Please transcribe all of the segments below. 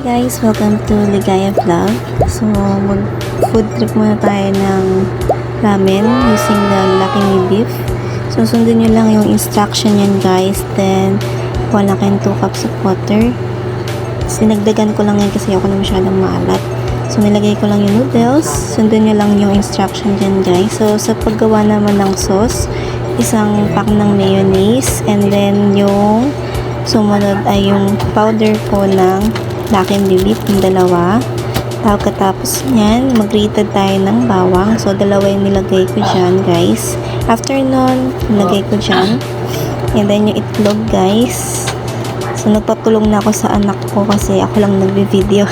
Guys, welcome to Ligaya Vlog. So, mag food trip muna tayo ng ramen using the Lucky Me beef. So, sundin nyo lang yung instruction yan guys. Then, kuha lang kayo 2 cups of water. Sinagdagan ko lang yan kasi ako na masyadong maalat. So, nilagay ko lang yung noodles. Sundin nyo lang yung instruction dyan guys. So, sa paggawa naman ng sauce, isang pack ng mayonnaise. And then, yung sumunod ay yung powder po ng Lucky Me beef, yung dalawa. Pagkatapos nyan, mag-grated tayo ng bawang. So, dalawa yung nilagay ko dyan, guys. After nun, nilagay ko dyan. And then, yung itlog, guys. So, nagpatulong na ako sa anak ko kasi ako lang nagbe-video.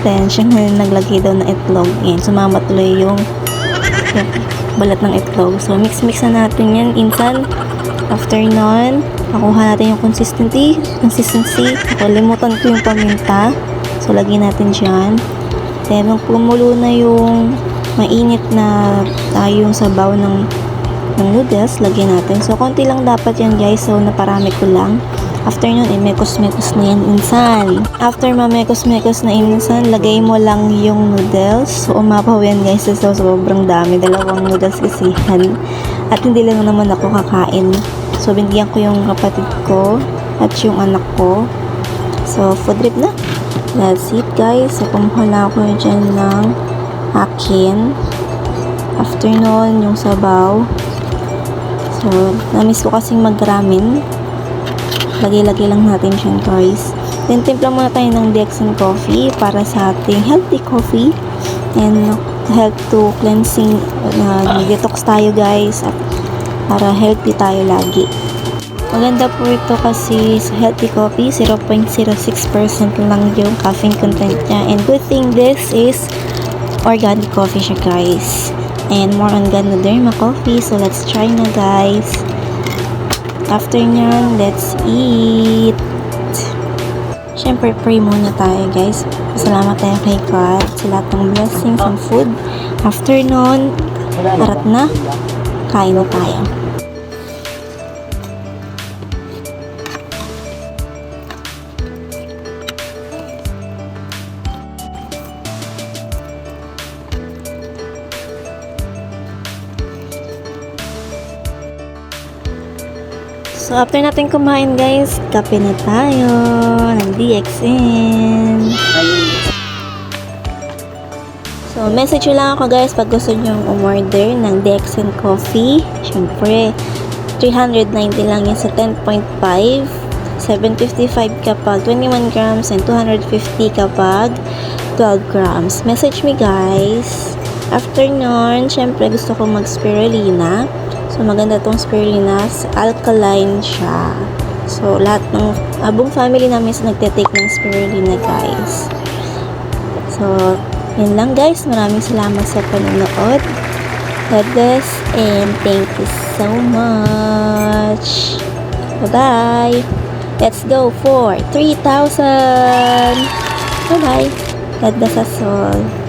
Then, siya nga naglagay daw ng itlog. Yan, sumama tuloy yung balat ng itlog. So, mix-mix na natin yan. Insan, after nun, makuha natin yung consistency. Nakalimutan ko yung paminta. So, lagyan natin dyan. Then, nung pumulo na yung mainit na yung sabaw ng noodles, lagyan natin. So, konti lang dapat yan guys. So, naparami ko lang. After nun, mekos-mekos na yan insan. After mamekos-mekos na insan, lagay mo lang yung noodles. So, umapaw yan guys. So, sobrang dami. 2 noodles kasi yan. At hindi lang naman ako kakain. So, binigyan ko yung kapatid ko at yung anak ko. So, food trip na. That's it, guys. So, kumuha na ako dyan ng akin. After nun, yung sabaw. So, namiss ko kasing mag-ramen. Lagay-lagay lang natin dyan, guys. Then, timpla muna tayo ng Dexon coffee para sa ating healthy coffee. And, help to cleansing. Detox tayo, guys. At para healthy tayo lagi. Maganda po ito kasi sa healthy coffee, 0.06% lang yung caffeine content niya. And good thing this is organic coffee siya guys. And more on Ganoderma coffee. So let's try na guys. After nyan, let's eat. Siyempre pray muna tayo guys. Salamat tayo kay God sa lahat ng blessings and food. After nun, arat na. Kain na tayo. So, after natin kumain guys, kape na tayo ng DXN. So, message nyo lang ako guys pag gusto nyo umorder ng DXN coffee. Siyempre, 390 lang yan sa 10.5. 755 kapag 21 grams and 250 kapag 12 grams. Message me guys. After nun, siyempre gusto ko mag-spirulina. So, maganda tong spirulina. Alkaline siya. So, lahat ng buong family namin nagte-take ng spirulina guys. So, yun lang guys. Maraming salamat sa panonood. God bless and thank you so much. Bye-bye. Let's go for 3,000. Bye-bye. God bless us all.